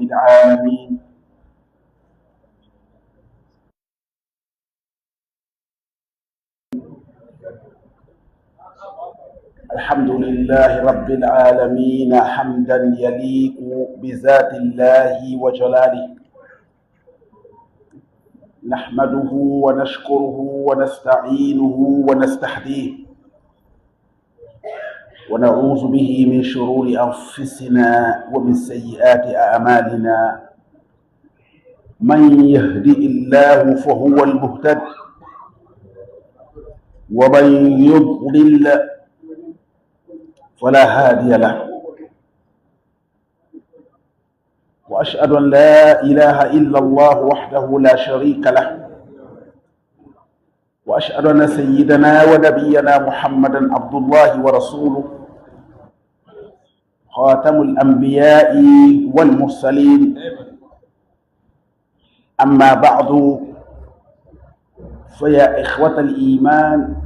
العالمين. الحمد لله رب العالمين حمدا يليق بذات الله وجلاله، نحمده ونشكره ونستعينه ونستهديه، ونعوذ به من شرور أنفسنا ومن سيئات أعمالنا. من يهدئ الله فهو المهتد، ومن يضلل فلا هادي له. وأشهد أن لا إله إلا الله وحده لا شريك له، وأشهد أن سيدنا ونبينا محمدا عبد الله ورسوله، خاتم الأنبياء والمرسلين. أما بعد، فيا إخوة الإيمان،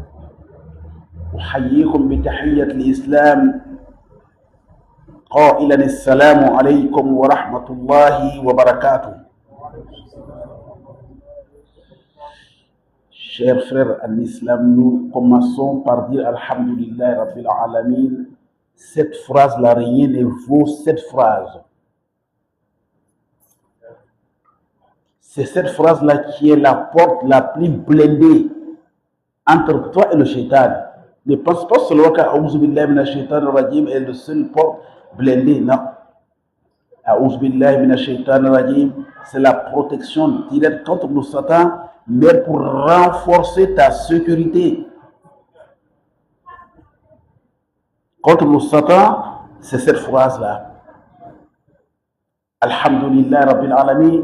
أحييكم بتحية الإسلام قائلا السلام عليكم ورحمة الله وبركاته. Chers frères en islam, nous commençons par dire Alhamdulillah Rabbil Alamin. Cette phrase-là, rien ne vaut cette phrase. C'est cette phrase-là qui est la porte la plus blindée entre toi et le shaitan. Ne pense pas seulement qu'A'ouz billahi minash shaitanir rajim est le seul porte blindé, non. A'ouz billahi minash shaitanir rajim, c'est la protection directe contre le Satan, mais pour renforcer ta sécurité. Contre le Satan, c'est cette phrase-là. Alhamdulillah Rabbil Alamin.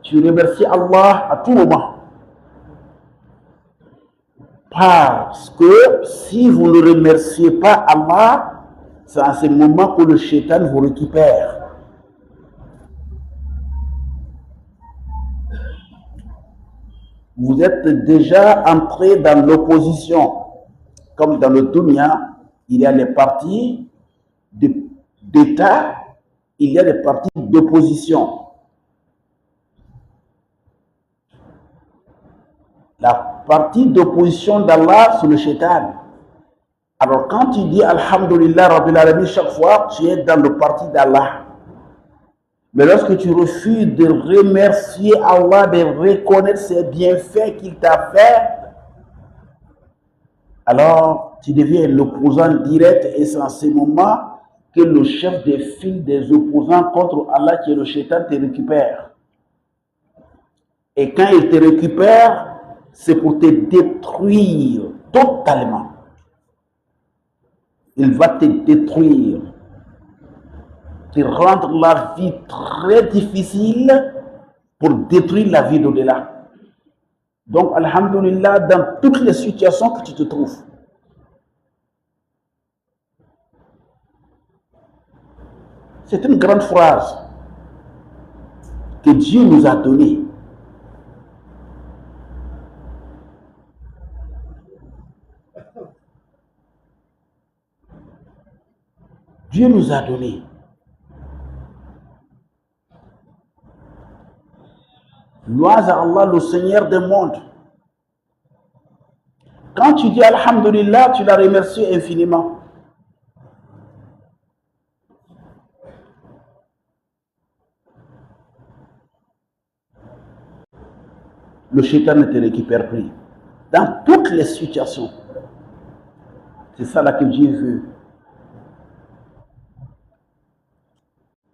Tu remercies Allah à tout moment. Parce que si vous ne remerciez pas Allah, c'est à ce moment que le shaitan vous récupère. Vous êtes déjà entré dans l'opposition. Comme dans le dunya, il y a les partis d'État, il y a les partis d'opposition. La partie d'opposition d'Allah, c'est le shaitan. Alors quand tu dis Alhamdulillah Rabbil Alamin, chaque fois, tu es dans le parti d'Allah. Mais lorsque tu refuses de remercier Allah, de reconnaître ses bienfaits qu'il t'a fait, alors tu deviens l'opposant direct, et c'est en ce moment que le chef des files des opposants contre Allah, qui est le shaitan, te récupère. Et quand il te récupère, c'est pour te détruire totalement. Il va te détruire, te rendre la vie très difficile pour détruire la vie d'au-delà. Donc, alhamdulillah, dans toutes les situations que tu te trouves, c'est une grande phrase que Dieu nous a donnée. Dieu nous a donné. Gloire à Allah, le Seigneur des mondes. Quand tu dis Alhamdulillah, tu l'as remercié infiniment. Le shaitan ne te récupère plus. Dans toutes les situations. C'est ça là que Dieu veut.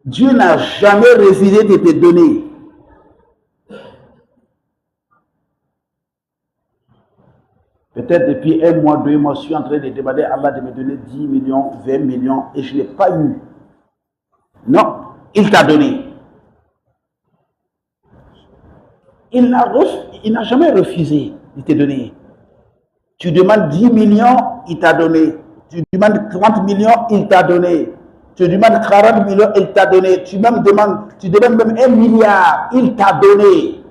Dieu n'a jamais refusé de te donner. Peut-être depuis un mois, 2 mois, je suis en train de demander à Allah de me donner 10 millions, 20 millions et je ne l'ai pas eu. Non, il t'a donné. Il n'a jamais refusé de te donner. Tu demandes 10 millions, il t'a donné. Tu demandes 30 millions, il t'a donné. Tu demandes 40 millions, il t'a donné. Tu demandes même 1 milliard, il t'a donné.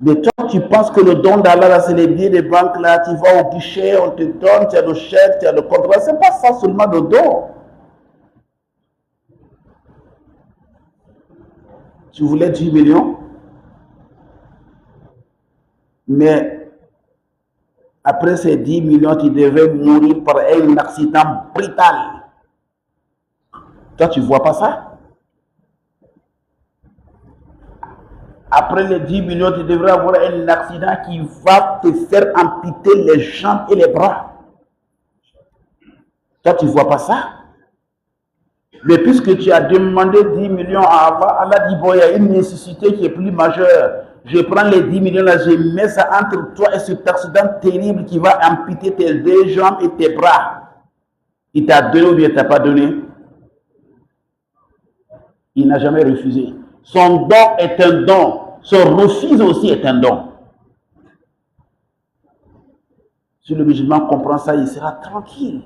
Mais toi, tu penses que le don d'Allah, c'est les billets de banque, là, tu vas au guichet, on te donne, tu as le chèque, tu as le contrat. Ce n'est pas ça seulement le don. Tu voulais 10 millions, mais après ces 10 millions, tu devais mourir par un accident brutal. Toi, tu ne vois pas ça? Après les 10 millions, tu devrais avoir un accident qui va te faire amputer les jambes et les bras. Toi, tu ne vois pas ça? Mais puisque tu as demandé 10 millions à Allah, Allah dit, bon, il y a une nécessité qui est plus majeure. Je prends les 10 millions là, je mets ça entre toi et cet accident terrible qui va amputer tes deux jambes et tes bras. Il t'a donné ou bien il t'a pas donné? Il n'a jamais refusé. Son don est un don. Son refus aussi est un don. Si le musulman comprend ça, il sera tranquille.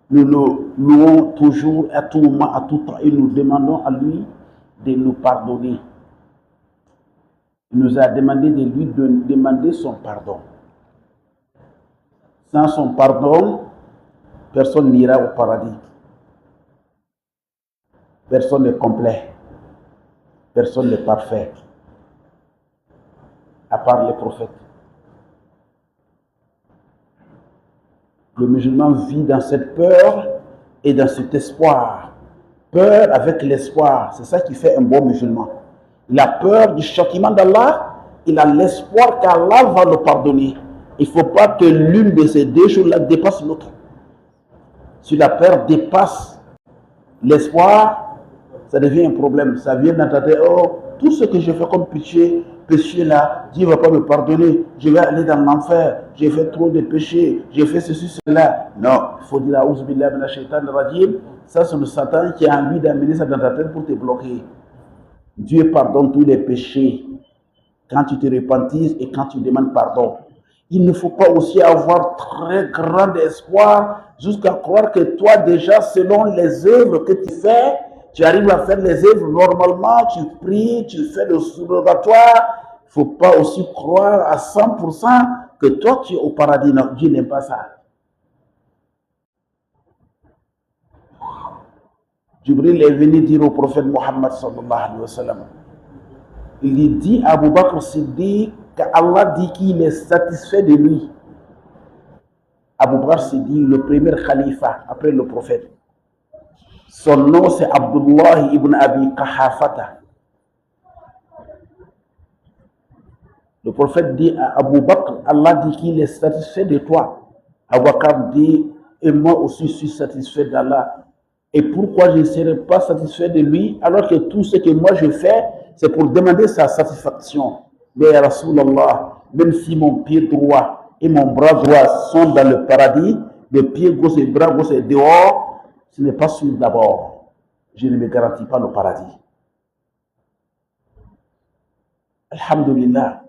Nous le louons toujours, à tout moment, à tout temps, et nous demandons à lui de nous pardonner. Il nous a demandé de lui demander son pardon. Sans son pardon, personne n'ira au paradis. Personne n'est complet. Personne n'est parfait. À part les prophètes. Le musulman vit dans cette peur et dans cet espoir. Peur avec l'espoir. C'est ça qui fait un bon musulman. Il a peur du châtiment d'Allah. Il a l'espoir qu'Allah va le pardonner. Il ne faut pas que l'une de ces deux choses-là dépasse l'autre. Si la peur dépasse l'espoir, ça devient un problème. Ça vient dans ta tête, oh, tout ce que je fais comme péché là, Dieu ne va pas me pardonner. Je vais aller dans l'enfer. J'ai fait trop de péchés. J'ai fait ceci, cela. Non, il faut dire, ça c'est le Satan qui a envie d'amener ça dans ta tête pour te bloquer. Dieu pardonne tous les péchés quand tu te repentis et quand tu demandes pardon. Il ne faut pas aussi avoir très grand espoir jusqu'à croire que toi déjà, selon les œuvres que tu fais, tu arrives à faire les œuvres normalement, tu pries, tu fais le surrogatoire. Il ne faut pas aussi croire à 100% que toi tu es au paradis. Non, Dieu n'aime pas ça. Jibril est venu dire au prophète Mohammed sallallahu alayhi wa sallam. Il dit à Abu Bakr Siddiq qu'Allah dit qu'il est satisfait de lui. Abu Bakr Siddiq, le premier khalifa après le prophète. Son nom c'est Abdullah ibn Abi Qahafata. Le prophète dit à Abu Bakr, Allah dit qu'il est satisfait de toi. Abu Bakr dit, et moi aussi je suis satisfait d'Allah. Et pourquoi je ne serai pas satisfait de lui alors que tout ce que moi je fais, c'est pour demander sa satisfaction. Mais Rasulallah, même si mon pied droit et mon bras droit sont dans le paradis, le pied gauche et le bras gauche est dehors, ce n'est pas sûr d'abord. Je ne me garantis pas le paradis. Alhamdulillah.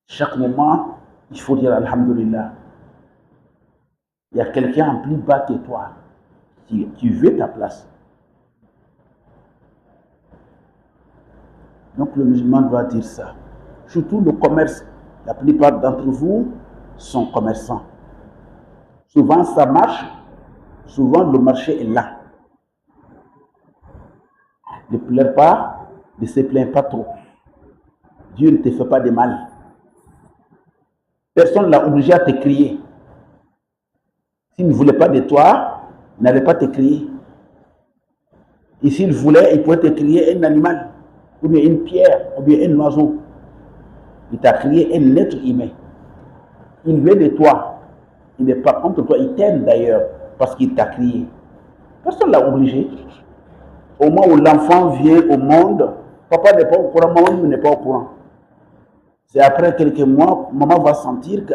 Chaque moment, il faut dire Alhamdulillah. Il y a quelqu'un en plus bas que toi qui veut ta place. Donc le musulman doit dire ça. Surtout le commerce. La plupart d'entre vous sont commerçants. Souvent ça marche, souvent le marché est là. Ne pleure pas, ne se plains pas trop. Dieu ne te fait pas de mal. Personne ne l'a obligé à te crier. S'il ne voulait pas de toi, il n'allait pas te crier. Et s'il voulait, il pouvait te crier un animal, ou bien une pierre, ou bien un oiseau. Il t'a crié un être humain. Il veut de toi. Il n'est pas contre toi. Il t'aime d'ailleurs parce qu'il t'a crié. Personne ne l'a obligé. Au moment où l'enfant vient au monde, papa n'est pas au courant, maman n'est pas au courant. C'est après quelques mois, maman va sentir que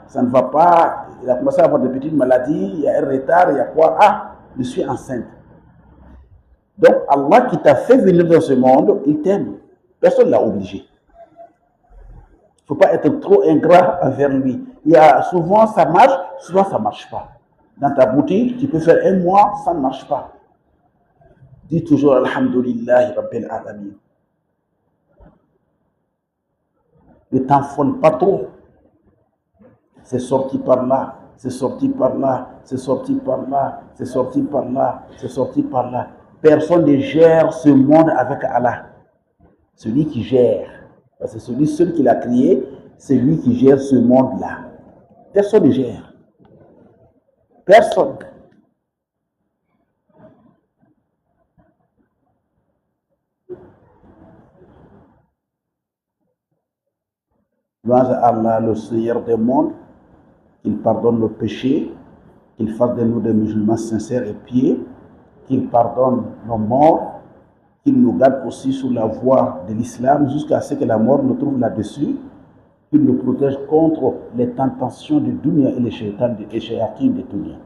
ça ne va pas. Il a commencé à avoir des petites maladies, il y a un retard, il y a quoi? Je suis enceinte. Donc Allah qui t'a fait venir dans ce monde, il t'aime. Personne ne l'a obligé. Il ne faut pas être trop ingrat envers lui. Il y a souvent ça marche, souvent ça ne marche pas. Dans ta boutique, tu peux faire un mois, ça ne marche pas. Dis toujours Alhamdulillah Rabbil Alamin. Ne t'enfonne pas trop. c'est sorti par là, c'est sorti par là, c'est sorti par là, c'est sorti par là, c'est sorti par là. Personne ne gère ce monde avec Allah. Celui qui gère, parce que celui seul qui l'a créé, c'est lui qui gère ce monde-là. Personne ne gère. Personne. Louange à Allah, le Seigneur des mondes, qu'il pardonne nos péchés, qu'il fasse de nous des musulmans sincères et pieux, qu'il pardonne nos morts, qu'il nous garde aussi sur la voie de l'islam jusqu'à ce que la mort nous trouve là-dessus, qu'il nous protège contre les tentations de dunya et les shaytans de dunya.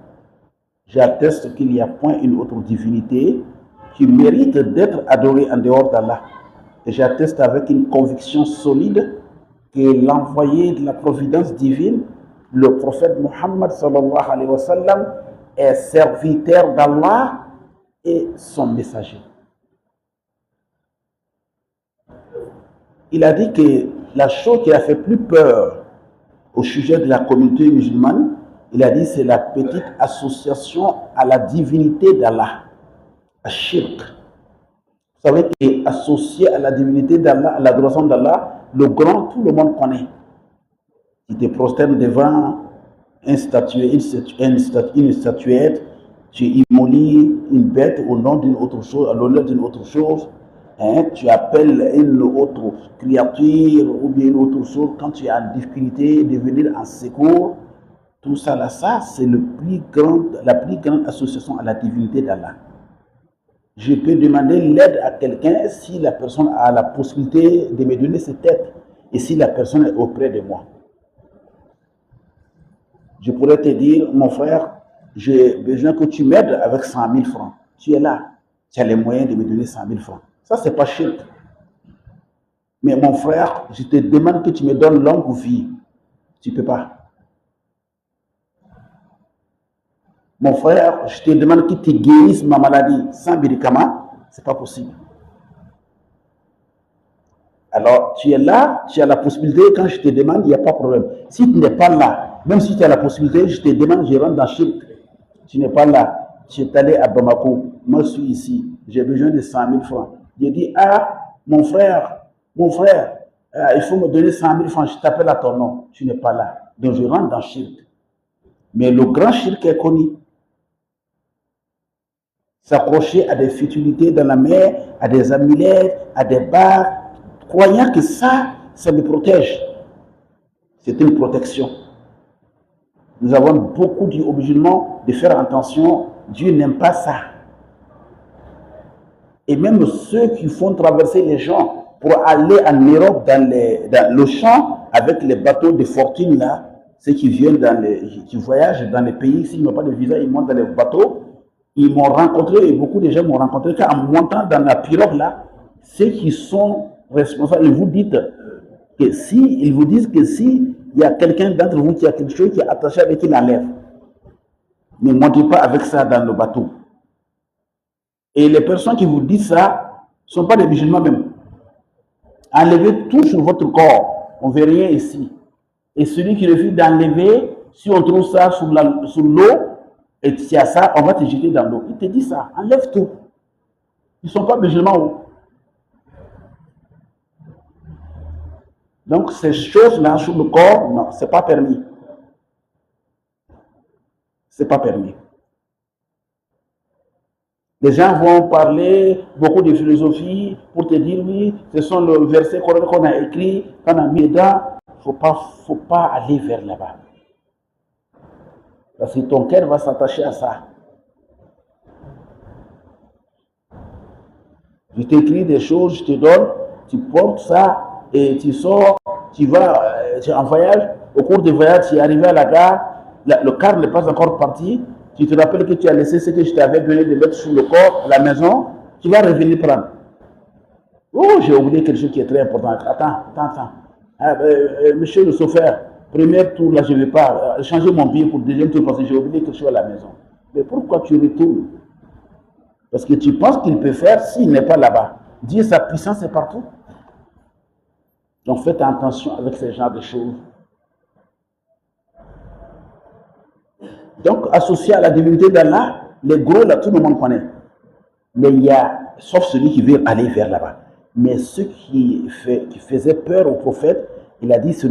J'atteste qu'il n'y a point une autre divinité qui mérite d'être adorée en dehors d'Allah. Et j'atteste avec une conviction solide que l'envoyé de la providence divine, le prophète Muhammad sallallahu alayhi wa sallam, est serviteur d'Allah et son messager. Il a dit que la chose qui a fait plus peur au sujet de la communauté musulmane, il a dit c'est la petite association à la divinité d'Allah, à shirk. Vous savez qu'associé à la divinité d'Allah, à l'adoration d'Allah, le grand, tout le monde connaît. Tu te prosternes devant une statuette, tu immolis une bête au nom d'une autre chose, à l'honneur d'une autre chose. Hein, tu appelles une autre créature ou bien une autre chose quand tu as une difficulté de venir en secours. Tout ça là, ça c'est la plus grande association à la divinité d'Allah. Je peux demander l'aide à quelqu'un si la personne a la possibilité de me donner cette aide et si la personne est auprès de moi. Je pourrais te dire, mon frère, j'ai besoin que tu m'aides avec 100 000 francs. Tu es là, tu as les moyens de me donner 100 000 francs. Ça, c'est pas shirk. Mais mon frère, je te demande que tu me donnes longue vie. Tu ne peux pas. Mon frère, je te demande que tu guérisses ma maladie sans médicament. Ce n'est pas possible. Alors, tu es là, tu as la possibilité, quand je te demande, il n'y a pas de problème. Si tu n'es pas là, même si tu as la possibilité, je te demande, je rentre dans shirk. Tu n'es pas là, tu es allé à Bamako, moi je suis ici, j'ai besoin de 100 000 francs. Je dis, ah, mon frère, il faut me donner 100 000 francs, je t'appelle à ton nom. Tu n'es pas là. Donc je rentre dans shirk. Mais le grand shirk est connu. S'accrocher à des futilités dans la mer, à des amulettes, à des barres, croyant que ça me protège. C'est une protection. Nous avons beaucoup dit aux musulmans de faire attention, Dieu n'aime pas ça. Et même ceux qui font traverser les gens pour aller en Europe dans le champ avec les bateaux de fortune là, ceux qui viennent qui voyagent dans les pays, s'ils n'ont pas de visa, ils montent dans les bateaux. Ils m'ont rencontré, et beaucoup de gens m'ont rencontré, qu'en montant dans la pirogue là, ceux qui sont responsables, ils vous disent que si il y a quelqu'un d'entre vous qui a quelque chose qui est attaché avec qui l'enlève. Ne montez pas avec ça dans le bateau. Et les personnes qui vous disent ça ne sont pas des musulmans même. Enlevez tout sur votre corps. On ne veut rien ici. Et celui qui refuse d'enlever, si on trouve ça sur l'eau, et si y a ça, on va te jeter dans l'eau. Il te dit ça, enlève tout. Ils ne sont pas musulmans. Donc ces choses-là sur le corps, non, ce n'est pas permis. C'est pas permis. Les gens vont parler beaucoup de philosophie pour te dire oui, ce sont les versets qu'on a écrits, qu'on a mis dedans. Il ne faut pas aller vers là-bas. Parce que ton cœur va s'attacher à ça. Je t'écris des choses, je te donne, tu portes ça et tu sors, tu vas en voyage. Au cours du voyage, tu es arrivé à la gare, le car n'est pas encore parti. Tu te rappelles que tu as laissé ce que je t'avais donné de mettre sur le corps, la maison, tu vas revenir prendre. Oh, j'ai oublié quelque chose qui est très important. Attends. Monsieur le chauffeur, premier tour, là, je ne vais pas changer mon billet pour le deuxième tour parce que j'ai oublié quelque chose à la maison. Mais pourquoi tu retournes? Parce que tu penses qu'il peut faire s'il n'est pas là-bas. Dieu, sa puissance est partout. Donc faites attention avec ce genre de choses. Donc, associé à la divinité d'Allah, les gros, là, tout le monde connaît. Mais il y a, sauf celui qui veut aller vers là-bas. Mais ceux qui faisaient peur au prophète, il a dit, c'est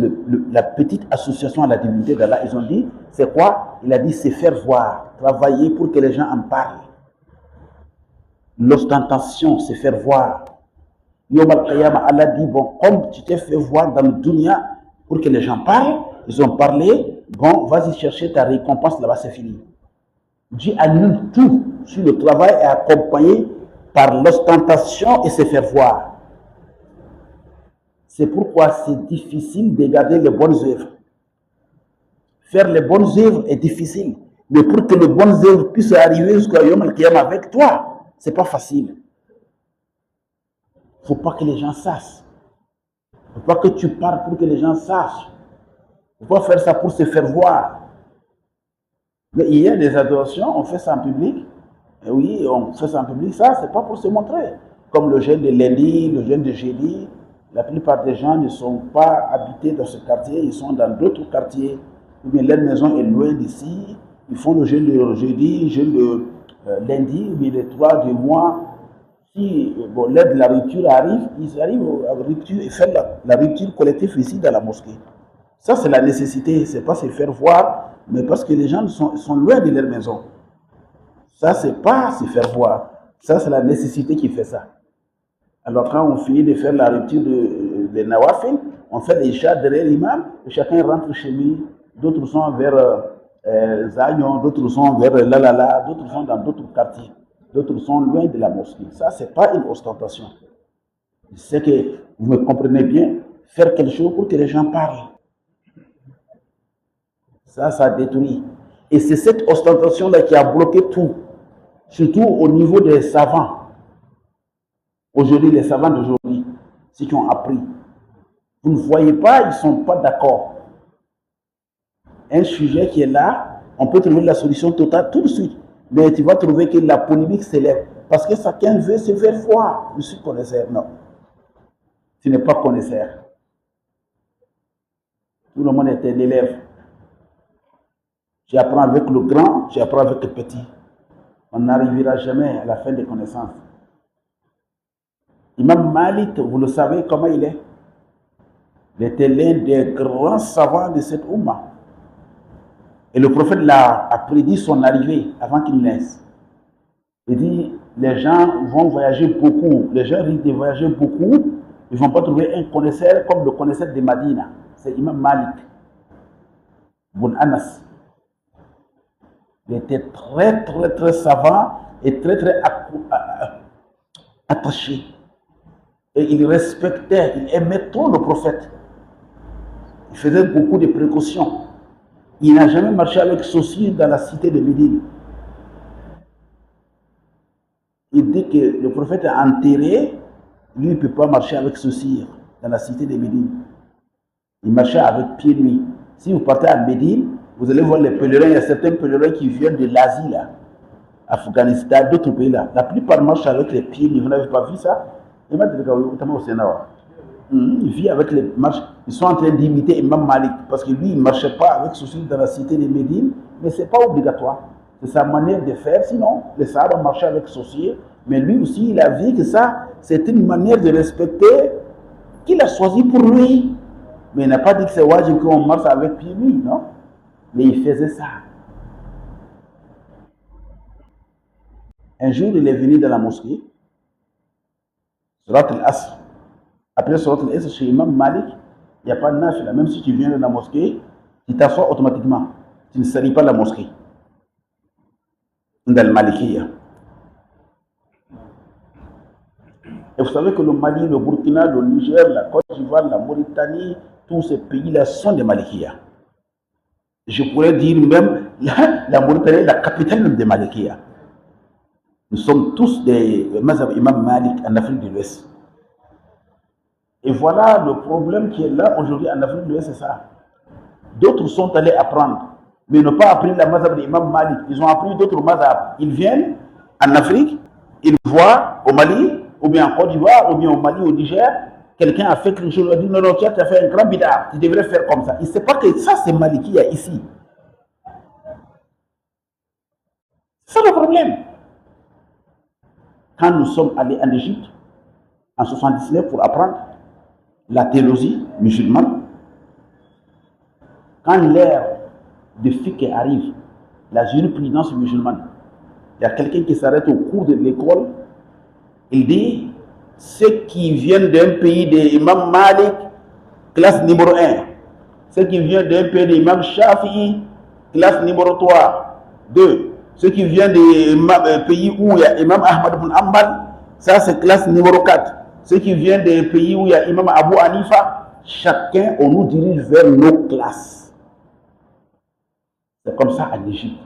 la petite association à la divinité d'Allah. Ils ont dit, c'est quoi? Il a dit, c'est faire voir, travailler pour que les gens en parlent. L'ostentation, c'est faire voir. Yom al-Qiyamah, Allah dit, bon, comme tu t'es fait voir dans le dunya pour que les gens parlent, ils ont parlé, bon, vas-y chercher ta récompense, là-bas c'est fini. Dieu annule tout sur le travail est accompagné par l'ostentation et se faire voir. C'est pourquoi c'est difficile de garder les bonnes œuvres. Faire les bonnes œuvres est difficile. Mais pour que les bonnes œuvres puissent arriver jusqu'à Yom al-Qiyamah avec toi, c'est pas facile. Il ne faut pas que les gens sachent. Il ne faut pas que tu parles pour que les gens sachent. Il ne faut pas faire ça pour se faire voir. Mais il y a des adorations, on fait ça en public. Et oui, on fait ça en public. Ça, c'est pas pour se montrer. Comme le jeûne de lundi, le jeûne de jeudi. La plupart des gens ne sont pas habités dans ce quartier, ils sont dans d'autres quartiers. Ou bien leur maison est loin d'ici. Ils font le jeûne de jeudi, le jeûne de lundi, ou bien les 3 du mois. Si bon, l'heure de la rupture arrive, ils arrivent à la rupture et font la rupture collective ici dans la mosquée. Ça, c'est la nécessité. Ce n'est pas se faire voir, mais parce que les gens sont loin de leur maison. Ça, ce n'est pas se faire voir. Ça, c'est la nécessité qui fait ça. Alors, quand on finit de faire la rupture de Nawafil, on fait les chats derrière l'imam, et chacun rentre chez lui. D'autres sont vers Zayon, d'autres sont vers Lalala, d'autres sont dans d'autres quartiers. D'autres sont loin de la mosquée. Ça, ce n'est pas une ostentation. C'est que, vous me comprenez bien, faire quelque chose pour que les gens parlent. Ça détruit. Et c'est cette ostentation-là qui a bloqué tout. Surtout au niveau des savants. Aujourd'hui, les savants d'aujourd'hui, ceux qui ont appris, vous ne voyez pas, ils ne sont pas d'accord. Un sujet qui est là, on peut trouver la solution totale tout de suite. Mais tu vas trouver que la polémique s'élève. Parce que chacun veut se faire voir. Je suis connaisseur. Non. Tu n'es pas connaisseur. Tout le monde est un élève. Tu apprends avec le grand, tu apprends avec le petit. On n'arrivera jamais à la fin des connaissances. Imam Malik, vous le savez comment il est. Il était l'un des grands savants de cette Oumma. Et le prophète a prédit son arrivée avant qu'il naisse. Il dit, les gens vont voyager beaucoup. Les gens risquent de voyager beaucoup. Ils ne vont pas trouver un connaisseur comme le connaisseur de Madina. C'est Imam Malik. Bun Anas. Il était très, très, très savant et très, très attaché. Et il respectait, il aimait trop le prophète. Il faisait beaucoup de précautions. Il n'a jamais marché avec Saucire dans la cité de Médine. Il dit que le prophète est enterré, lui il ne peut pas marcher avec Saucire dans la cité de Médine. Il marchait avec pieds nus. Si vous partez à Médine, vous allez voir les pèlerins, il y a certains pèlerins qui viennent de l'Asie, là, Afghanistan, d'autres pays là. La plupart marchent avec les pieds nus. Vous n'avez pas vu ça? Il vit avec les marches. Ils sont en train d'imiter Imam Malik parce que lui, il ne marchait pas avec souci dans la cité de Médine, mais ce n'est pas obligatoire. C'est sa manière de faire. Sinon, les Sahaba marchaient avec souci, mais lui aussi, il a vu que ça, c'est une manière de respecter qu'il a choisi pour lui. Mais il n'a pas dit que c'est wajib qu'on marche avec pieds nus, non? Mais il faisait ça. Un jour, il est venu dans la mosquée, Surat al-Asr. Après Surat al-Asr, chez Imam Malik, il n'y a pas de nafila. Même si tu viens de la mosquée, tu t'assois automatiquement. Tu ne salis pas la mosquée. Dans le Malikiya. Et vous savez que le Mali, le Burkina, le Niger, la Côte d'Ivoire, la Mauritanie, tous ces pays-là sont des Malikiya. Je pourrais dire même la Mauritanie est la capitale même des Malikiya. Nous sommes tous des mazhab Imam Malik en Afrique de l'Ouest. Et voilà le problème qui est là aujourd'hui en Afrique de l'Ouest, c'est ça. D'autres sont allés apprendre, mais ils n'ont pas appris la mazhab d'Imam Malik. Ils ont appris d'autres mazhab. Ils viennent en Afrique, ils voient au Mali, ou bien en Côte d'Ivoire, ou bien au Mali, au Niger, quelqu'un a fait quelque chose, il a dit non, non, tu as fait un grand bid'a, tu devrais faire comme ça. Il ne sait pas que ça c'est Malikiya ici. C'est ça le problème. Quand nous sommes allés en Égypte, en 79, pour apprendre la théologie musulmane, quand l'ère de fiqh arrive, la jurisprudence musulmane, il y a quelqu'un qui s'arrête au cours de l'école, il dit, ceux qui viennent d'un pays d'Imam Malik, classe numéro 1. Ceux qui viennent d'un pays d'Imam Shafi'i, classe numéro 3. 2. Ceux qui viennent d'un pays où il y a Imam Ahmad ibn Hanbal, ça c'est classe numéro 4. Ceux qui viennent des pays où il y a Imam Abu Hanifa, chacun, on nous dirige vers nos classes. C'est comme ça en Égypte.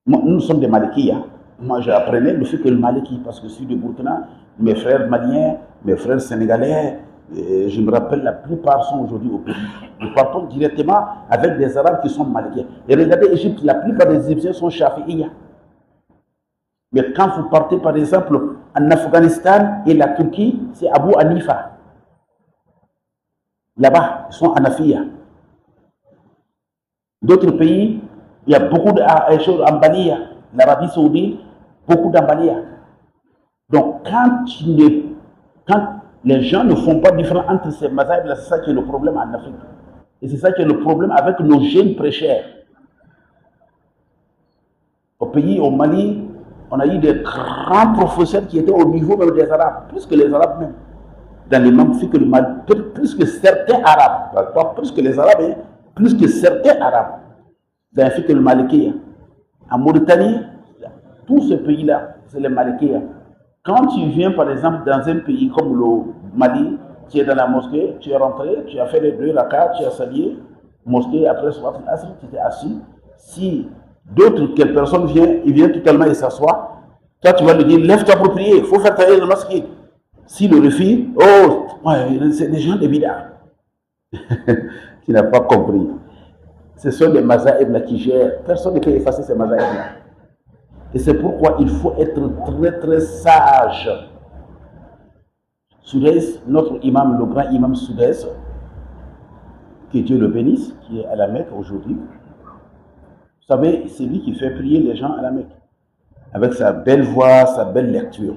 Nous sommes des Malikiya. Moi, j'apprenais le fait que le Maliki, parce que je suis de Burkina, mes frères maliens, mes frères sénégalais, je me rappelle, la plupart sont aujourd'hui au pays. Nous partons directement avec des Arabes qui sont Malikiens. Et regardez l'Égypte, la plupart des Égyptiens sont Shafi'iyya. Mais quand vous partez, par exemple, en Afghanistan et la Turquie, c'est Abu Hanifa. Là-bas, ils sont Hanafiya. D'autres pays, il y a beaucoup d'Ambaliya. L'Arabie Saoudite, beaucoup d'Ambaliya. Donc, quand les gens ne font pas différence entre ces mazahibs, c'est ça qui est le problème en Afrique. Et c'est ça qui est le problème avec nos jeunes prêcheurs. Au pays, au Mali, on a eu des grands professeurs qui étaient au niveau même des Arabes, plus que les Arabes même. Dans les mêmes filles que le Mali, plus que certains Arabes, pas plus que les Arabes, hein, plus que certains Arabes. Dans les filles que le Malikiya. En Mauritanie, tout ce pays-là, c'est les Malikiya. Quand tu viens par exemple dans un pays comme le Mali, tu es dans la mosquée, tu es rentré, tu as fait les 2 rakats, tu as salué, mosquée, après Salat al-Asr, tu étais assis. Si quelle personne vient, il vient totalement et s'assoit, toi tu vas lui dire, lève-toi pour prier, il faut faire tailler le mosquée. Si le refus, oh, ouais, c'est des gens de bid'a. Tu n'as pas compris. Ce sont des mazahib là qui gèrent. Personne ne peut effacer ces mazahib là. Et c'est pourquoi il faut être très très sage. Soudès, notre imam, le grand imam Soudès, que Dieu le bénisse, qui est à la Mecque aujourd'hui, vous savez, c'est lui qui fait prier les gens à la Mecque. Avec sa belle voix, sa belle lecture.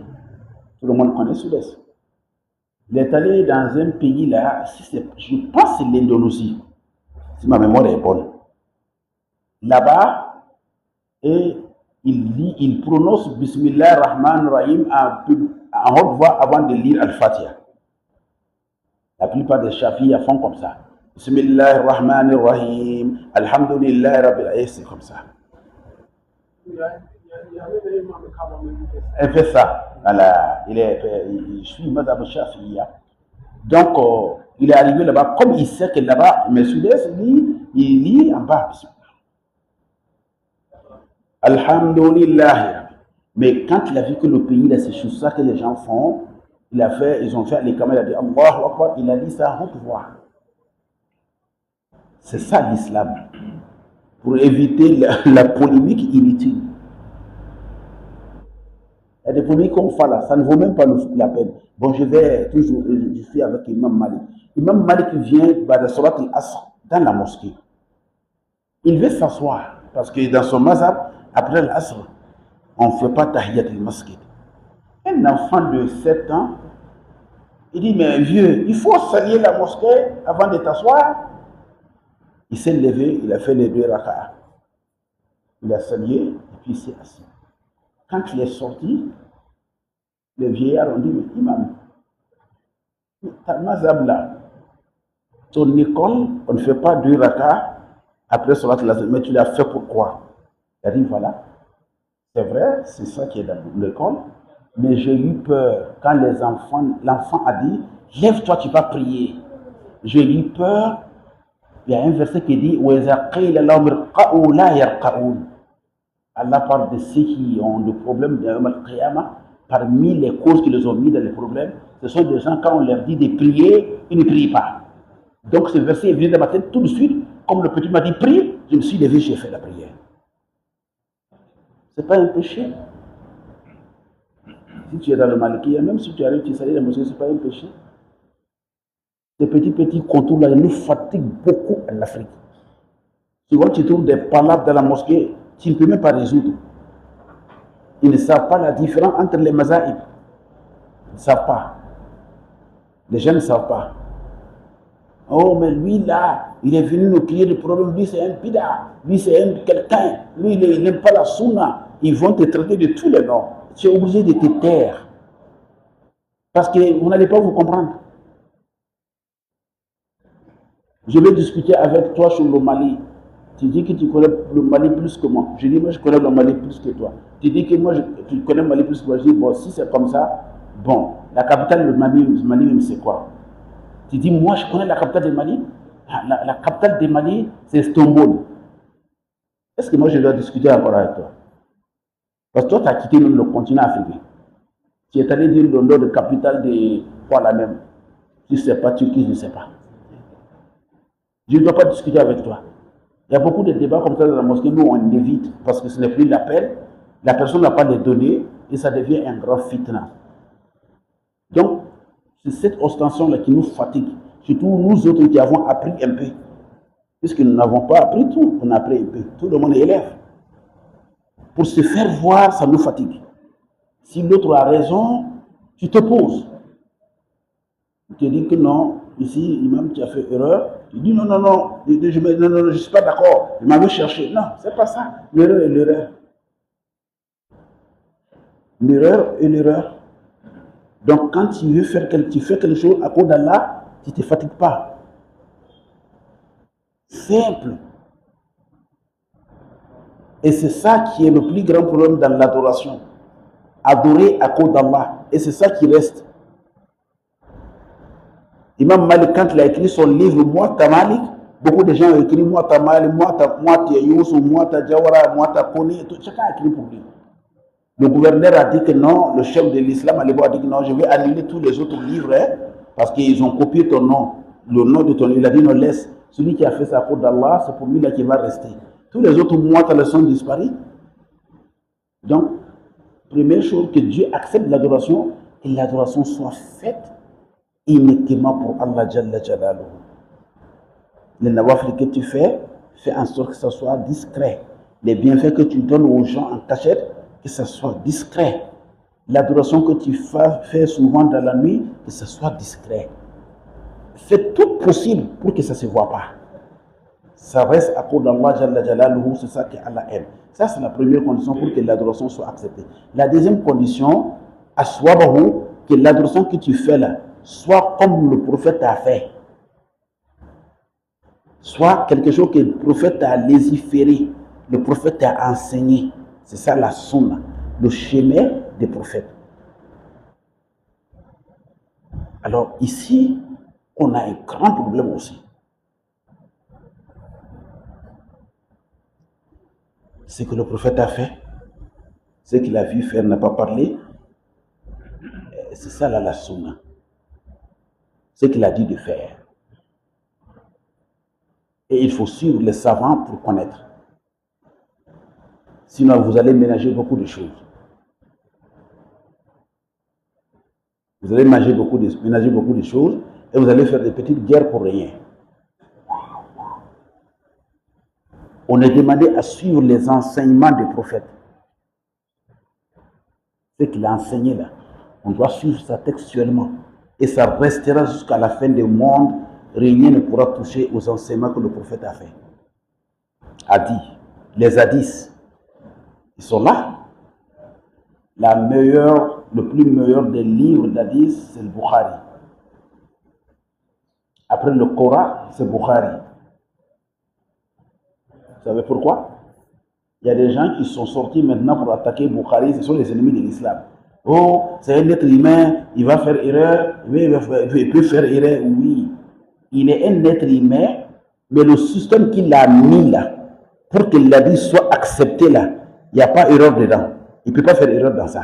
Tout le monde connaît Soudès. Il est allé dans un pays là, je pense que c'est l'Indonésie, si ma mémoire est bonne. Là-bas, et il prononce Bismillah Rahman Rahim en haute voix avant de lire Al-Fatiha. La plupart des Shafi'is font comme ça. Bismillah Rahman Rahim, Alhamdulillah Rabbil Alamin, c'est comme ça. Elle fait ça. Voilà. Il suit Madame Shafi'ia. Donc, il est arrivé là-bas, comme il sait que là-bas, M. Soudès, il lit en bas. Alhamdulillah. Mais quand il a vu que le pays, là, c'est chose ça que les gens font, ils ont fait les caméras, il a dit Allahu Akbar, il a dit ça en haute voix. C'est ça l'islam. Pour éviter la polémique inutile. Il y a des polémiques qu'on fait là, ça ne vaut même pas la peine. Bon, je suis avec Imam Malik. Imam Malik vient de Salat al-Asr dans la mosquée. Il veut s'asseoir, parce que dans son mazhab, après l'Asr, on ne fait pas tahiyat al-masjid. Un enfant de 7 ans, il dit, mais vieux, il faut saluer la mosquée avant de t'asseoir. Il s'est levé, il a fait les 2 raka'ah. Il a salué, et puis il s'est assis. Quand il est sorti, les vieillards ont dit, mais imam, ta mazhab là, ton école, on ne fait pas 2 raka'ah après Salat al-Asr, mais tu l'as fait pourquoi? Il a dit, voilà, c'est vrai, c'est ça qui est dans l'école, mais j'ai eu peur quand l'enfant a dit, lève-toi, tu vas prier. J'ai eu peur. Il y a un verset qui dit, Allah parle de ceux qui ont des problèmes de Al-Qiyamah. Parmi les causes qui les ont mis dans les problèmes, ce sont des gens, quand on leur dit de prier, ils ne prient pas. Donc ce verset est venu dans ma tête tout de suite. Comme le petit m'a dit, prie, je me suis levé, j'ai fait la prière. Ce n'est pas un péché. Si tu es dans le Malikiya, même si tu arrives, tu salues la mosquée, ce n'est pas un péché. Ces petits contours-là, ils nous fatiguent beaucoup en Afrique. Souvent, tu trouves des palabres dans la mosquée, tu ne peux même pas résoudre. Ils ne savent pas la différence entre les mazahib. Ils ne savent pas. Les gens ne savent pas. Oh, mais lui là, il est venu nous créer des problèmes. Lui, c'est un bida. Lui, c'est quelqu'un. Lui, il n'aime pas la sunna. Ils vont te traiter de tous les noms. Tu es obligé de te taire. Parce que vous n'allez pas vous comprendre. Je vais discuter avec toi sur le Mali. Tu dis que tu connais le Mali plus que moi. Je dis, moi, je connais le Mali plus que toi. Tu dis que moi, tu connais le Mali plus que moi. Je dis, bon, si c'est comme ça, bon, la capitale du Mali, c'est quoi? Tu dis, moi, je connais la capitale du Mali. La capitale du Mali, c'est Istanbul. Est-ce que moi, je dois discuter encore avec toi? Parce que toi, tu as quitté même le continent africain. Tu es allé dire le nom de capitale de quoi la même. Tu ne sais pas, Turquie, je ne sais pas. Je ne dois pas discuter avec toi. Il y a beaucoup de débats comme ça dans la mosquée, nous on évite parce que ce n'est plus l'appel, la personne n'a pas les données et ça devient un grand fitna. Donc, c'est cette ostension-là qui nous fatigue, surtout nous autres qui avons appris un peu. Puisque nous n'avons pas appris tout, on a appris un peu. Tout le monde est élève. Pour se faire voir, ça nous fatigue. Si l'autre a raison, tu te poses. Tu te dis que non, ici, l'imam qui a fait erreur, il dit non, je ne suis pas d'accord, il m'avait cherché. Non, c'est pas ça. L'erreur est l'erreur. L'erreur est l'erreur. Donc, quand tu fais quelque chose à cause d'Allah, tu ne te fatigues pas. Simple. Et c'est ça qui est le plus grand problème dans l'adoration. Adorer à cause d'Allah. Et c'est ça qui reste. Imam Malik, quand il a écrit son livre Muwatta Malik, beaucoup de gens ont écrit Muwatta Malik, Muwatta Yusuf, Muwatta Jawara, Muwatta Koni, chacun a écrit pour lui. Le gouverneur a dit que non, le chef de l'islam a dit que non, je vais annuler tous les autres livres parce qu'ils ont copié ton nom, le nom de ton livre. Il a dit non, laisse. Celui qui a fait ça pour d'Allah, c'est pour lui là qui va rester. Tous les autres Muwatta sont disparus. Donc, première chose, que Dieu accepte l'adoration et l'adoration soit faite uniquement pour Allah Jalla Jalaluhu. Les nawafil que tu fais en sorte que ça soit discret. Les bienfaits que tu donnes aux gens en cachette, que ça soit discret. L'adoration que tu fais souvent dans la nuit, que ça soit discret. Fais tout possible pour que ça ne se voit pas. Ça reste à cause d'Allah Jalla Jalaluhu, c'est ça qu'Allah aime. Ça, c'est la première condition pour que l'adoration soit acceptée. La deuxième condition, aswabahu, que l'adoration que tu fais là, soit comme le prophète a fait. Soit quelque chose que le prophète a légiféré, le prophète a enseigné. C'est ça la sunna, le chemin des prophètes. Alors ici, on a un grand problème aussi. Ce que le prophète a fait, ce qu'il a vu faire, n'a pas parlé, c'est ça là, la sunna. Ce qu'il a dit de faire. Et il faut suivre les savants pour connaître. Sinon, vous allez ménager beaucoup de choses. Vous allez ménager beaucoup de choses et vous allez faire des petites guerres pour rien. On est demandé à suivre les enseignements des prophètes. Ce qu'il a enseigné là, on doit suivre ça textuellement. Et ça restera jusqu'à la fin du monde. Rien ne pourra toucher aux enseignements que le prophète a fait. A dit, les hadiths, ils sont là. Le plus meilleur des livres d'hadith, c'est le Bukhari. Après le Coran, c'est Bukhari. Vous savez pourquoi? Il y a des gens qui sont sortis maintenant pour attaquer Bukhari, ce sont les ennemis de l'islam. Oh, c'est un être humain, il va faire erreur, il peut faire erreur, oui. Il est un être humain, mais le système qu'il a mis là, pour que l'hadith soit accepté là, il n'y a pas erreur dedans. Il ne peut pas faire erreur dans ça.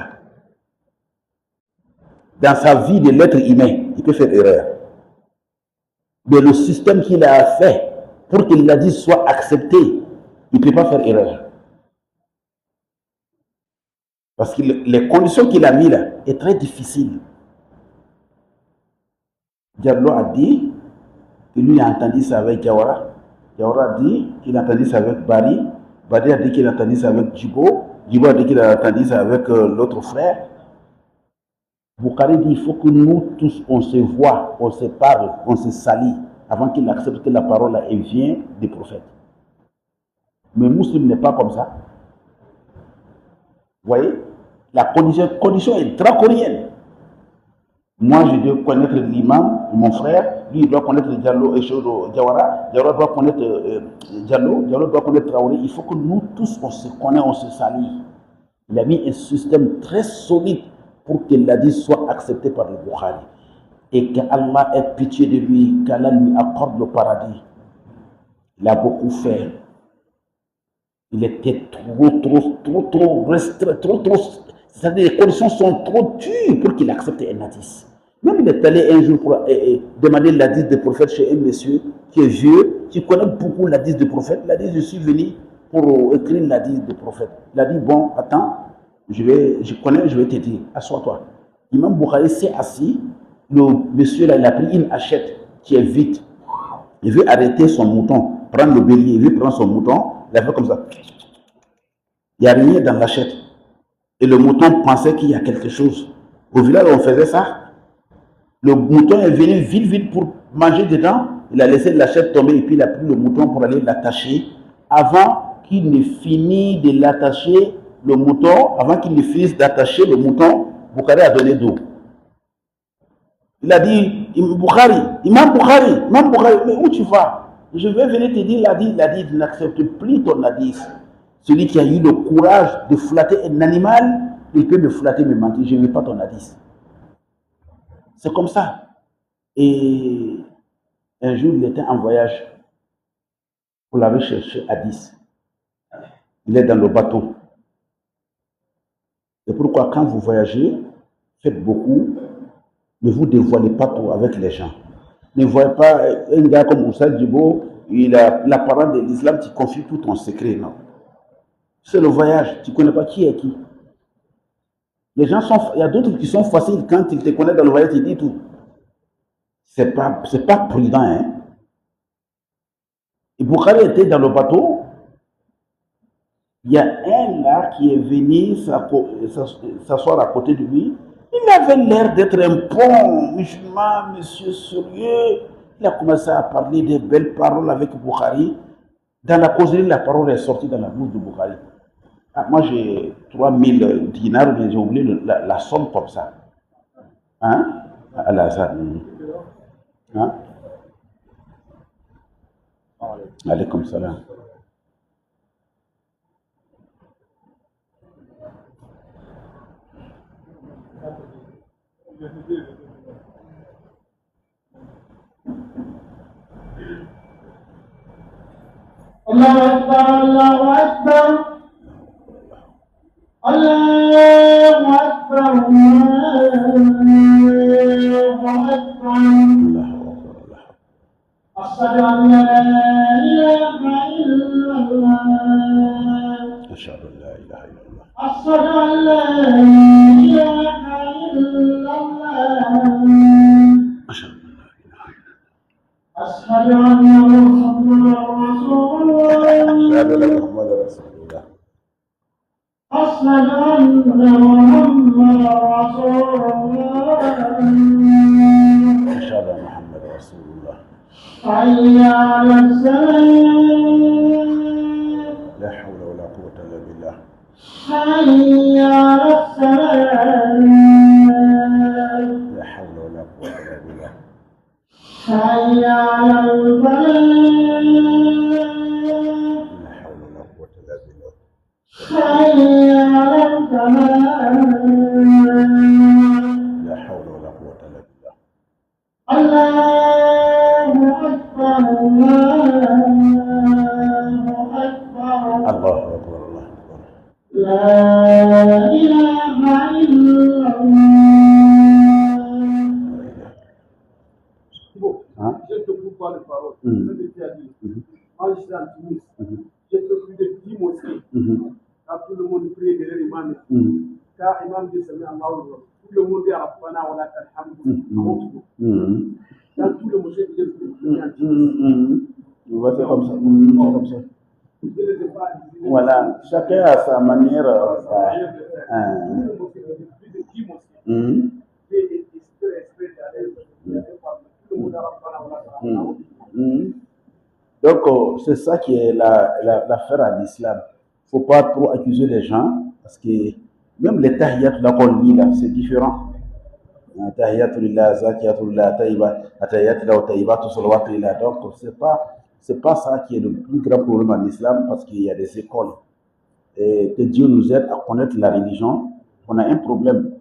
Dans sa vie de l'être humain, il peut faire erreur. Mais le système qu'il a fait pour que l'hadith soit accepté, il ne peut pas faire erreur. Parce que les conditions qu'il a mis là est très difficile. Diallo a dit que lui a entendu ça avec Jawara. Jawara a dit qu'il a entendu ça avec Bari. Badi a dit qu'il a entendu ça avec Djibo. Djibo a dit qu'il a entendu ça avec l'autre frère. Bukhari dit il faut que nous tous, on se voit, on se parle, on se salit, avant qu'il accepte que la parole là, elle vient des prophètes. Mais Muslim n'est pas comme ça. Vous voyez, la condition est draconienne. Moi, je dois connaître l'imam, mon frère, lui, il doit connaître Diallo et Diawara, Diawara doit connaître Diallo, Diallo doit connaître Traoré. Il faut que nous tous, on se connaisse, on se salit. Il a mis un système très solide pour que l'hadith soit accepté par le Bukhari. Et qu'Allah ait pitié de lui, qu'Allah lui accorde le paradis. Il a beaucoup fait. Il était trop restreint, c'est-à-dire les conditions sont trop dures pour qu'il accepte un hadith. Même il est allé un jour pour demander l'hadith des prophètes chez un monsieur qui est vieux, qui connaît beaucoup l'hadith des prophètes. Il a dit, je suis venu pour écrire l'hadith des prophètes. Il a dit, bon, attends, je connais, je vais te dire, assois-toi. Imam Bukhari s'est assis, le monsieur là, il a pris une hachette qui est vide. Il veut arrêter son mouton, prendre le bélier, il veut prendre son mouton, il a fait comme ça. Il n'y a rien dans l'hachette. Et le mouton pensait qu'il y a quelque chose. Au village, on faisait ça. Le mouton est venu vite pour manger dedans. Il a laissé l'hachette tomber et puis il a pris le mouton pour aller l'attacher. Avant qu'il ne finisse de l'attacher, le mouton, avant qu'il ne finisse d'attacher le mouton, Bukhari a donné d'eau. Il a dit, Imam Bukhari, mais où tu vas? Je vais venir te dire l'hadith. Il a dit, je n'accepte plus ton hadith. Celui qui a eu le courage de flatter un animal, il peut me flatter, me mentir. Je ne veux pas ton hadith. C'est comme ça. Et un jour, il était en voyage. Vous l'avez cherché hadith. Il est dans le bateau. C'est pourquoi quand vous voyagez, faites beaucoup. Ne vous dévoilez pas trop avec les gens. Ne voyez pas un gars comme Oussad Djibo, il a la parole de l'islam, tu confies tout ton secret, non. C'est le voyage, tu ne connais pas qui est qui. Les gens sont, il y a d'autres qui sont faciles, quand ils te connaissent dans le voyage, ils disent tout. C'est pas prudent, hein. Et Bukhari était dans le bateau, il y a un là qui est venu s'asseoir à côté de lui. Il avait l'air d'être un bon musulman, monsieur sérieux. Il a commencé à parler des belles paroles avec Bukhari. Dans la causerie, la parole est sortie dans la bouche de Bukhari. Ah, moi, j'ai 3000 dinars, mais j'ai oublié la somme comme ça. Hein? À l'Azhar. Hein? Allez comme ça là. الله أكبر الله أكبر الله أكبر الله أكبر أشهد أن لا إله إلا الله أشهد أن لا إله إلا الله أشهد أن لا إله إلا الله أشهد أن لا إله إلا الله أشهد أن محمدا رسول الله أشهد أن محمدا رسول الله أشهد أن محمدا رسول الله أشهد أن محمدا رسول الله حي على الصلاة لا حول ولا قوة إلا بالله حي على الصلاة لا حول ولا قوة إلا بالله حي على الفلاح لا حول ولا قوة إلا بالله حي على الفلاح لا حول ولا قوة إلا بالله الله أكبر الله أكبر الله أكبر الله أكبر لا إله إلا الله. Hein? Je te coupe pas de parole. Mhm. Ce que tu as dit. Moi, je suis en Tunis. J'ai fait plus de 10 mosquées. Quand tout le monde prie derrière l'imam. Quand l'imam dit Sami Allah, tout le monde dit Rabbana wa lakal hamd. Dans tout le mosquée, j'ai fait en Tunis. On va faire comme ça. On va faire comme ça. Je ne les ai pas utilisés. Voilà, chacun a sa manière. Plus de 10 mosquées. J'ai exprès d'aller tout le monde a Donc, c'est ça qui est l'affaire à l'islam. Il ne faut pas trop accuser les gens, parce que même les tahiyyat là qu'on lit là, c'est différent. Tahiyyatulillah, zakiyatulillah, tahiyyatulillah, tayyibatu salawatulillah. Donc, c'est pas ça qui est le plus grand problème en islam, parce qu'il y a des écoles. Et que Dieu nous aide à connaître la religion. On a un problème.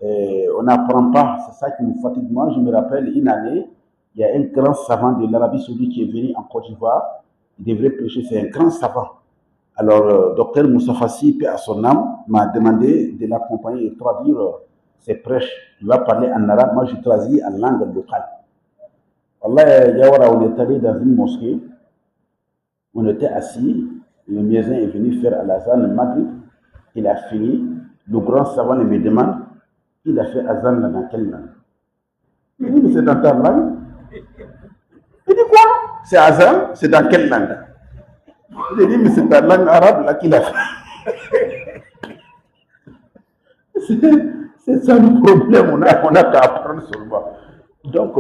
On n'apprend pas, c'est ça qui nous fatigue. Moi, je me rappelle une année, il y a un grand savant de l'Arabie Saoudite qui est venu en Côte d'Ivoire. Il devrait prêcher, c'est un grand savant. Alors, docteur Moussa Fassi, paix à son âme, m'a demandé de l'accompagner et traduire ses prêches. Il va parler en arabe, moi je traduis en langue locale. Wallah, Yawara, on est allé dans une mosquée, on était assis, le muezzin est venu faire Al-Azan le Maghrib, il a fini, le grand savant me demande, il a fait Azan dans quelle langue? Il dit, mais c'est dans ta langue. Il dit quoi? C'est Azan, c'est dans quelle langue? Il dit, mais c'est ta langue arabe là qu'il a fait. C'est ça le problème, on a qu'à apprendre seulement. Donc,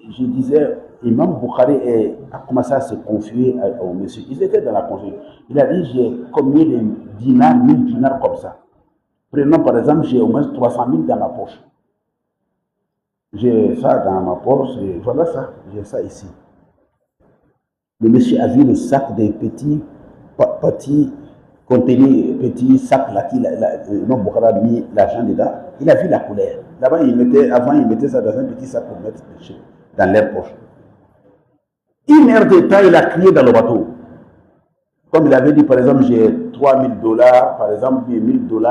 je disais, Imam Bukhari a commencé à se confier au monsieur. Ils étaient dans la confusion. Il a dit, j'ai combien de dinars, 1000 dinars comme ça. Prenons par exemple, j'ai au moins 300 000 dans ma poche. J'ai ça dans ma poche, et voilà ça, j'ai ça ici. Le monsieur a vu le sac des petits contenus, petits sacs là, Imam Bukhari a mis l'argent dedans. Il a vu la couleur. Là-bas, avant, il mettait ça dans un petit sac pour mettre dans leur poche. Une heure de temps, il a crié dans le bateau. Comme il avait dit, par exemple, j'ai $3 000, par exemple, $1 000.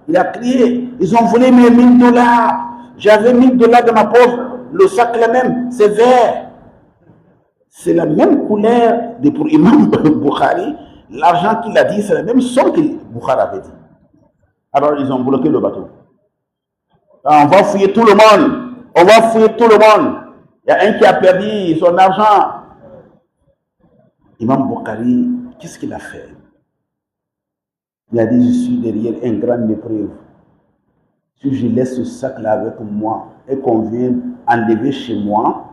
Il a crié. Ils ont volé mes $1 000. J'avais $1 000 dans ma poche. Le sac là même, c'est vert. C'est la même couleur de pour Imam Bukhari. L'argent qu'il a dit, c'est la même somme que Bukhari avait dit. Alors, ils ont bloqué le bateau. On va fouiller tout le monde. On va fouiller tout le monde. Il y a un qui a perdu son argent. Imam Bukhari, qu'est-ce qu'il a fait? Il a dit, je suis derrière un grand épreuve. Si je laisse ce sac-là avec moi et qu'on vient enlever chez moi,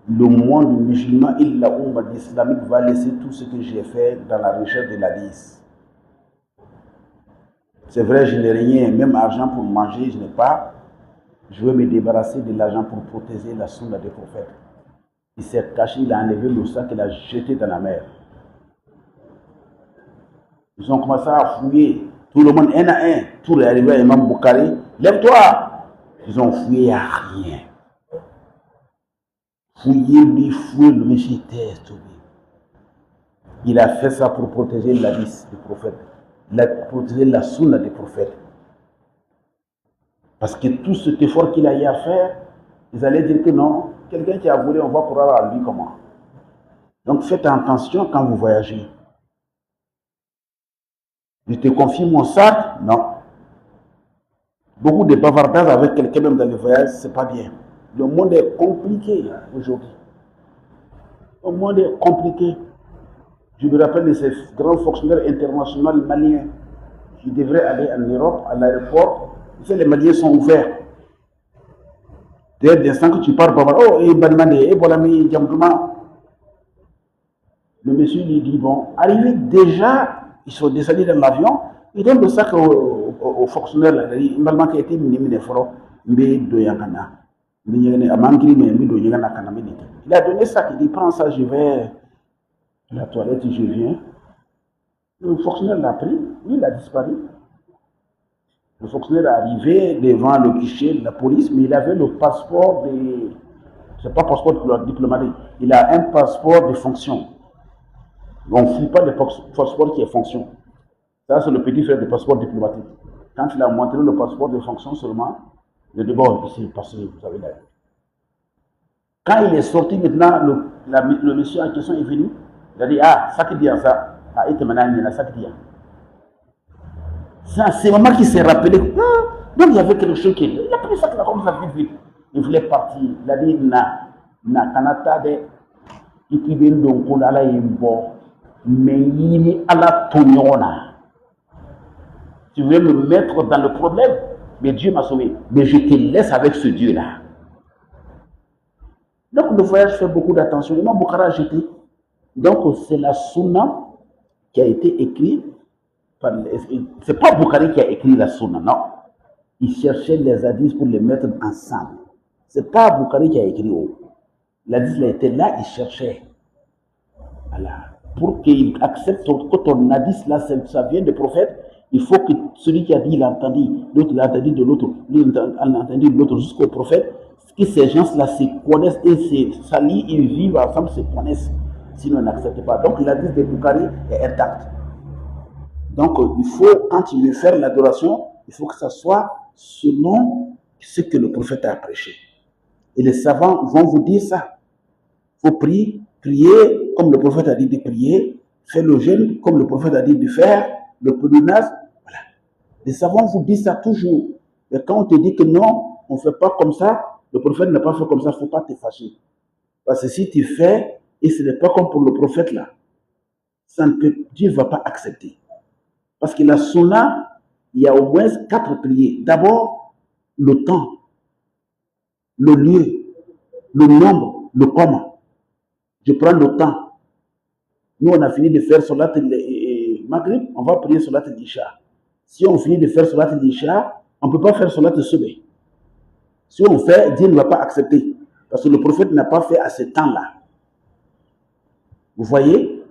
le monde musulman, la Oumma islamique va laisser tout ce que j'ai fait dans la recherche de l'Hadith. C'est vrai, je n'ai rien, même argent pour manger, je n'ai pas. Je veux me débarrasser de l'argent pour protéger la sunna des prophètes. Il s'est caché, il a enlevé le sac, il a jeté dans la mer. Ils ont commencé à fouiller. Tout le monde, un à un. Tout est arrivé à Imam Bukhari. Lève-toi! Ils ont fouillé, il n'y a rien. Fouiller, le monsieur était tombé. Il a fait ça pour protéger l'hadith du prophète. Pour protéger la sunna des prophètes. Parce que tout cet effort qu'il a eu à faire, ils allaient dire que non, quelqu'un qui a volé, on va pouvoir à lui comment. Donc faites attention quand vous voyagez. Je te confie mon sac? Non. Beaucoup de bavardage avec quelqu'un même dans le voyage, c'est pas bien. Le monde est compliqué aujourd'hui. Le monde est compliqué. Je me rappelle de ces grands fonctionnaires internationaux maliens qui devraient aller en Europe, à l'aéroport. Les Maliens sont ouverts. Dès l'instant que tu parles, oh, le monsieur lui dit, bon, arrivé déjà, ils sont descendus dans l'avion, il donne le sac au fonctionnaire, il m'a manqué été minimé foro, il a donné ça, il dit, prends ça, je vais à la toilette, je viens. Le fonctionnaire l'a pris, lui, il a disparu. Le fonctionnaire est arrivé devant le guichet de la police, mais il avait le passeport de... C'est pas passeport diplomatique, il a un passeport de fonction. On ne fout pas le passeport qui est fonction. Ça, c'est le petit frère du passeport diplomatique. Quand il a montré le passeport de fonction seulement, il a dit, bon, c'est passé, vous savez là. Quand il est sorti maintenant, le monsieur en question est venu, il a dit, ah, ça qui dit ça, ah, il y a ça qui dit. C'est maman qui s'est rappelé. Donc il y avait quelque chose qui... Il a pris ça comme ça vite. Il voulait partir. Il a dit, na kanata de... Il dit, donc on a là un bon. mais il est à la tognona. Tu veux me mettre dans le problème, mais Dieu m'a sauvé. Mais je te laisse avec ce Dieu-là. Donc le voyage fait beaucoup d'attention. Imam Bukhara a jeté. Donc c'est la sunna qui a été écrite. C'est pas Bukhari qui a écrit la sunna, non. Il cherchait les hadiths pour les mettre ensemble. C'est pas Bukhari qui a écrit. L'hadith était là, il cherchait. Voilà. Pour qu'il accepte que ton hadith là, ça vient du prophète, il faut que celui qui a dit, il a entendu, l'autre l'a entendu de l'autre, l'autre l'a entendu de l'autre, jusqu'au prophète, que ces gens-là se connaissent et s'allient, ils vivent ensemble, se connaissent. Sinon, on n'accepte pas. Donc, l'hadith de Bukhari est intact. Donc, il faut, quand tu veux faire l'adoration, il faut que ça soit selon ce que le prophète a prêché. Et les savants vont vous dire ça. Il faut prier comme le prophète a dit de prier, faire le jeûne comme le prophète a dit de faire, le pèlerinage, voilà. Les savants vous disent ça toujours. Mais quand on te dit que non, on ne fait pas comme ça, le prophète n'a pas fait comme ça, il ne faut pas te fâcher. Parce que si tu fais, et ce n'est pas comme pour le prophète là, Dieu ne va pas accepter. Parce que la sunna, il y a au moins 4 piliers. D'abord, le temps, le lieu, le nombre, le comment. Je prends le temps. Nous, on a fini de faire Salat Maghrib, on va prier Salat al-Isha. Si on finit de faire Salat al-Isha, on ne peut pas faire Salat al-Subh. Si on fait, Dieu ne va pas accepter. Parce que le prophète n'a pas fait à ce temps-là. Vous voyez?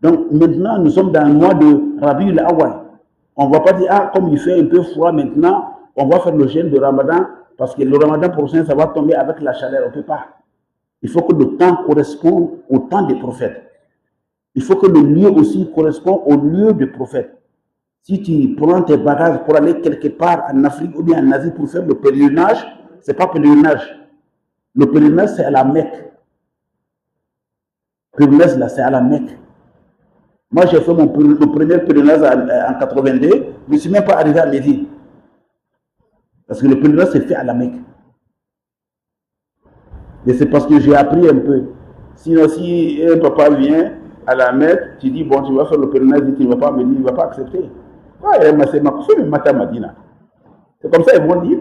Donc maintenant, nous sommes dans le mois de Rabiul Awwal. On ne va pas dire, ah, comme il fait un peu froid maintenant, on va faire le jeûne de Ramadan, parce que le Ramadan prochain, ça va tomber avec la chaleur. On ne peut pas. Il faut que le temps corresponde au temps des prophètes. Il faut que le lieu aussi corresponde au lieu des prophètes. Si tu prends tes bagages pour aller quelque part en Afrique ou bien en Asie pour faire le pèlerinage, ce n'est pas pèlerinage. Le pèlerinage, c'est à la Mecque. Le pèlerinage, là, c'est à la Mecque. Moi, j'ai fait le premier pèlerinage en 82. Je ne suis même pas arrivé à Médine. Parce que le pèlerinage, c'est fait à la Mecque. Et c'est parce que j'ai appris un peu. Sinon, si un papa vient à la Mecque, tu dis, bon, tu vas faire le pèlerinage, il ne va pas me dire, il ne va pas accepter. C'est comme ça ils vont dire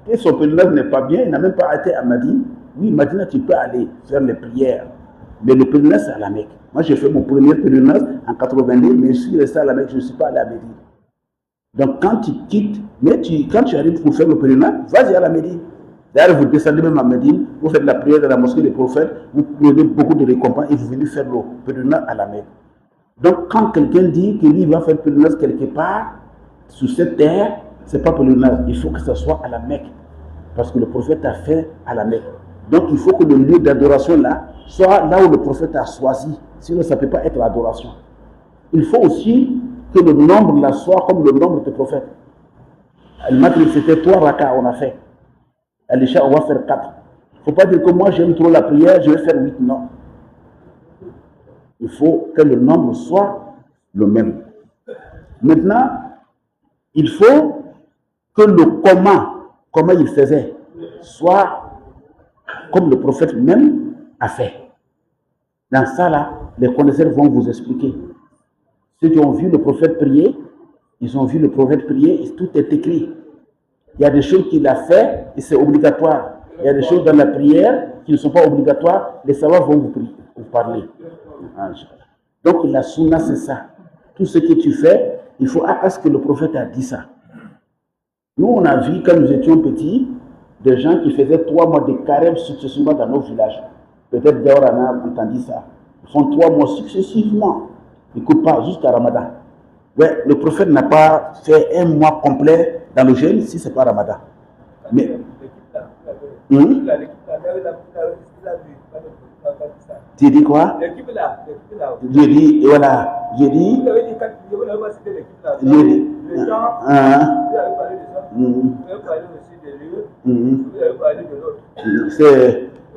que son pèlerinage n'est pas bien, il n'a même pas été à Madine. Oui, Madina, tu peux aller faire les prières. Mais le pèlerinage, c'est à la Mecque. Moi, j'ai fait mon premier pèlerinage en 82, mais je suis resté à la Mecque, je ne suis pas allé à Médine. Donc, quand tu quittes, quand tu arrives pour faire le pèlerinage, vas-y à la Médine. D'ailleurs, vous descendez même à Médine, vous faites la prière de la mosquée des prophètes, vous prenez beaucoup de récompenses et vous venez faire le pèlerinage à la Mecque. Donc, quand quelqu'un dit qu'il va faire le pèlerinage quelque part, sur cette terre, ce n'est pas pèlerinage. Il faut que ce soit à la Mecque. Parce que le prophète a fait à la Mecque. Donc, il faut que le lieu d'adoration là, soit là où le prophète a choisi. Sinon, ça ne peut pas être l'adoration. Il faut aussi que le nombre là soit comme le nombre des prophètes. Al-Maghrib, c'était 3 rakas, on a fait. Al-Isha, on va faire 4. Il ne faut pas dire que moi j'aime trop la prière, je vais faire 8. Non. Il faut que le nombre soit le même. Maintenant, il faut que le comment il faisait, soit comme le prophète même a fait. Dans ça, là, les connaisseurs vont vous expliquer. Ceux qui ont vu le prophète prier, ils ont vu le prophète prier, et tout est écrit. Il y a des choses qu'il a fait et c'est obligatoire. Il y a des choses dans la prière qui ne sont pas obligatoires. Les savants vont vous parler. Donc la sunna, c'est ça. Tout ce que tu fais, il faut à ce que le prophète a dit ça. Nous, on a vu, quand nous étions petits, des gens qui faisaient 3 mois de carême successivement dans nos villages. Peut-être d'ailleurs, on a entendu ça. Ils font 3 mois successivement. Ils ne coupent pas jusqu'à Ramadan. Ouais, le prophète n'a pas fait 1 mois complet dans le jeûne si ce n'est pas Ramadan. Mais. Tu dis quoi? J'ai dit, voilà. J'ai dit.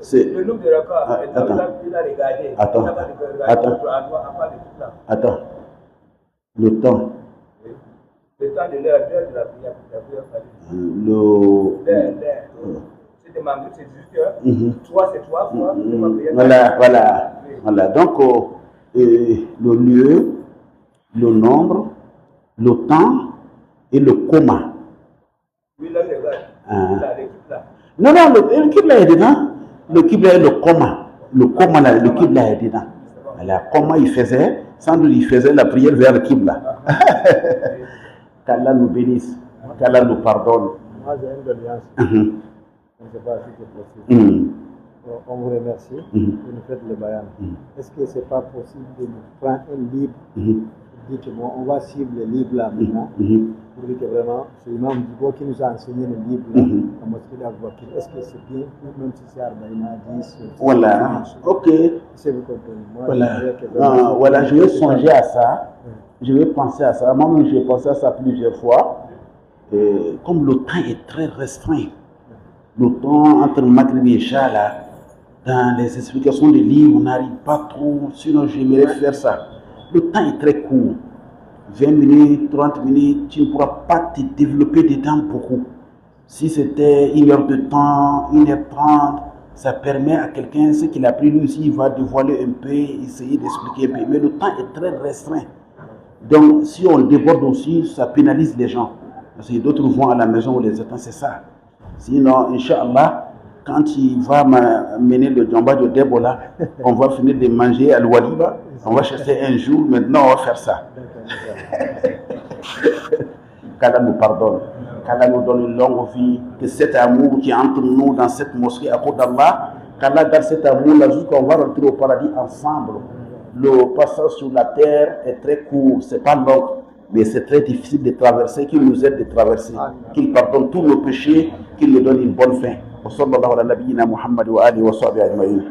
C'est le nombre de records. Attends. Le temps. Le temps de l'heure de la prière. C'est des c'est 18 heures. 3, c'est 3 fois. Voilà. Donc, le lieu, le nombre, le temps et le coma. Non, non, le Qibla est dedans. Le Qibla est le coma. Le coma, là, le Qibla est dedans. Alors, comment il faisait? Sans doute, il faisait la prière vers le Qibla. Qu'Allah nous bénisse. Qu'Allah nous pardonne. Moi, j'ai une doléance. Je ne sais pas si c'est possible. On vous remercie. Vous nous faites le bayan. Est-ce que ce n'est pas possible de nous prendre un livre? Dites bon, on va suivre le livre là maintenant. Pour dire que vraiment, c'est l'imam Djibo qui nous a enseigné le livre là, la mosquée d'Abouakir. Est-ce que c'est bien, même si c'est Arbaïna 10? Voilà, ok. Si vous comprenez. Moi, voilà, voilà, je vais songer à ça. Je vais penser à ça. Moi-même, j'ai pensé à ça plusieurs fois. Comme le temps est très restreint, le temps entre Maghrib et Isha, là, dans les explications des livres, on n'arrive pas trop, sinon j'aimerais faire ça. Le temps est très court. 20 minutes, 30 minutes, tu ne pourras pas te développer dedans beaucoup. Si c'était 1 heure de temps, 1h30, ça permet à quelqu'un, ce qu'il a pris lui aussi, il va dévoiler un peu, essayer d'expliquer un peu. Mais le temps est très restreint. Donc, si on déborde aussi, ça pénalise les gens. Parce que d'autres vont à la maison où les attendent, c'est ça. Sinon, Inch'Allah, quand il va mener le djamba de Debola, on va finir de manger à l'Oualiba, on va chercher un jour, maintenant on va faire ça. Qu'Allah nous pardonne, qu'Allah nous donne une longue vie, que cet amour qui est entre nous dans cette mosquée à cause d'Allah, qu'Allah garde cet amour-là jusqu'à qu'on va rentrer au paradis ensemble. Le passage sur la terre est très court, c'est pas long, mais c'est très difficile de traverser, qu'il nous aide de traverser, qu'il pardonne tous nos péchés, qu'il nous donne une bonne fin. Wa sallallahu ala nabiyyina Muhammad wa alihi wa sahbihi ajma'in.